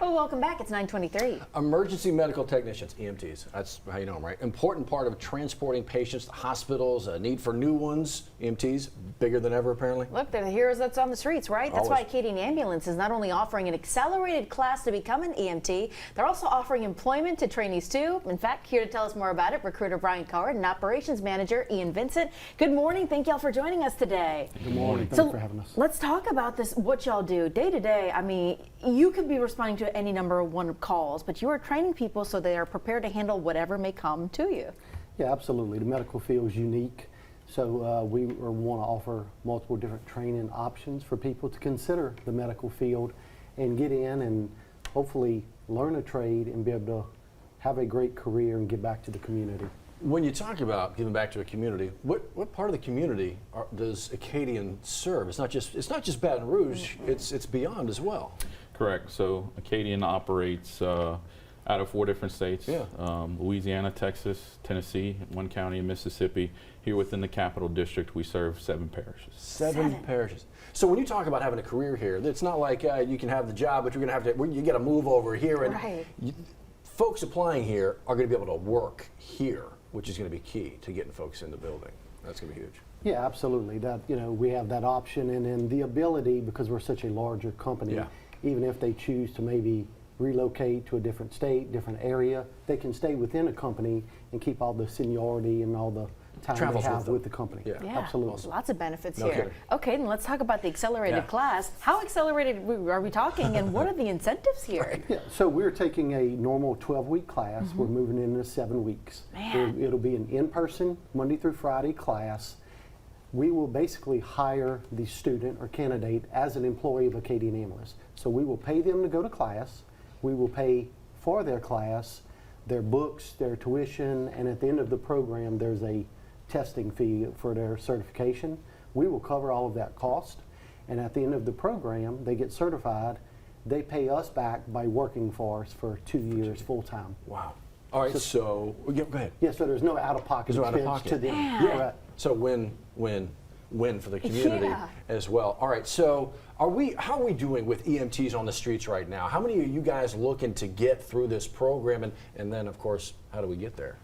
Well, welcome back. It's 9:23. Emergency medical technicians, EMTs, that's how you know them, right? Important part of transporting patients to hospitals, a need for new ones. EMTs, bigger than ever apparently. Look, they're the heroes that's on the streets, right? That's Always. why Acadian Ambulances is not only offering an accelerated class to become an EMT, they're also offering employment to trainees too. In fact, here to tell us more about it, recruiter Brian Cowart and operations manager Ian Vincent. Good morning. Thank y'all for joining us today. Good morning. Thanks for having us. Let's talk about this, what y'all do day to day. I mean, you could be responding to any number of calls, but you are training people so they are prepared to handle whatever may come to you. Yeah, absolutely. The medical field is unique, so we want to offer multiple different training options for people to consider the medical field and get in and hopefully learn a trade and be able to have a great career and give back to the community. When you talk about giving back to a community, what part of the community does Acadian serve? It's not just Baton Rouge. It's beyond as well. Correct. So Acadian operates out of 4 different states: Yeah. Louisiana, Texas, Tennessee, 1 county in Mississippi. Here within the Capital District, we serve 7 parishes. Seven parishes. So when you talk about having a career here, it's not like you can have the job, but you're going to have to. You got to move over here, and Right. Folks applying here are going to be able to work here, which is going to be key to getting folks in the building. That's going to be huge. Yeah, absolutely. That, we have that option, and then the ability, because we're such a larger company, Yeah. even if they choose to maybe relocate to a different state, different area, they can stay within a company and keep all the seniority and all the time Travels they with have them. with the company. Yeah. Yeah, Absolutely. lots of benefits No here. kidding. Okay, then let's talk about the accelerated Yeah. class. How accelerated are we talking, and what are the incentives here? Yeah, so we're taking a normal 12-week class. We're moving into 7 weeks. Man. It'll be an in-person Monday through Friday class. We will basically hire the student or candidate as an employee of Acadian Ambulances. So we will pay them to go to class. We will pay for their class, their books, their tuition, and at the end of the program, there's a testing fee for their certification. We will cover all of that cost, and at the end of the program, they get certified. They pay us back by working for us for 2 years full time. Wow. All right. So go ahead. Yeah, so there's no out-of-pocket There's no expense out-of-pocket. to them. Yeah. Right. So win for the community Yeah. as well. All right, so how are we doing with EMTs on the streets right now? How many are you guys looking to get through this program? And then, of course, how do we get there?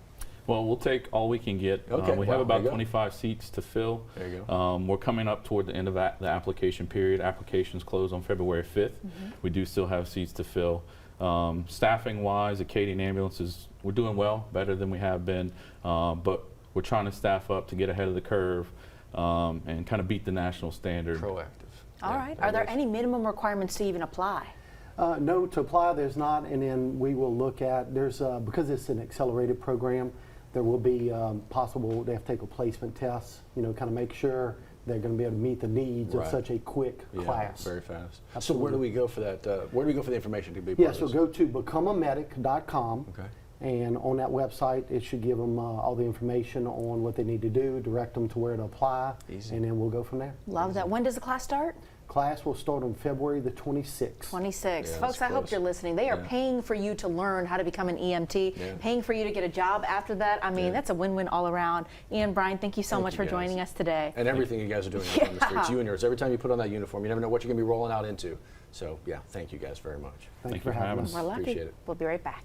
Well, we'll take all we can get. Okay, We wow, have about there you go. 25 seats to fill. There you go. We're coming up toward the end of the application period. Applications close on February 5th. We do still have seats to fill. Staffing-wise, Acadian Ambulances, we're doing well, better than we have been, but we're trying to staff up to get ahead of the curve and kind of beat the national standard. Proactive. All Yeah, right. that Are there is. any minimum requirements to even apply? No, to apply there's not, and then we will look at, because it's an accelerated program, there will be possible, they have to take a placement test, kind of make sure they're going to be able to meet the needs Right. of such a quick Yeah, class. very fast. So Absolutely. where do we go for that? Where do we go for the information to be part Yeah, of so this? go to becomeamedic.com. Okay. And on that website, it should give them all the information on what they need to do, direct them to where to apply, Easy. and then we'll go from there. Love that. When does the class start? Class will start on February the 26th. 26. Yeah, Folks, that's I hope close. you're listening. They are Yeah. paying for you to learn how to become an EMT, Yeah. paying for you to get a job after that. I mean, Yeah. that's a win-win all around. Ian, Brian, thank you so Thank much you, for guys. joining us today. And everything you guys are doing out on the streets, Yeah. you and yours. Every time you put on that uniform, you never know what you're going to be rolling out into. So, yeah, thank you guys very much. Thank you Thank for you for having having us. us. We're lucky. Appreciate it. We'll be right back.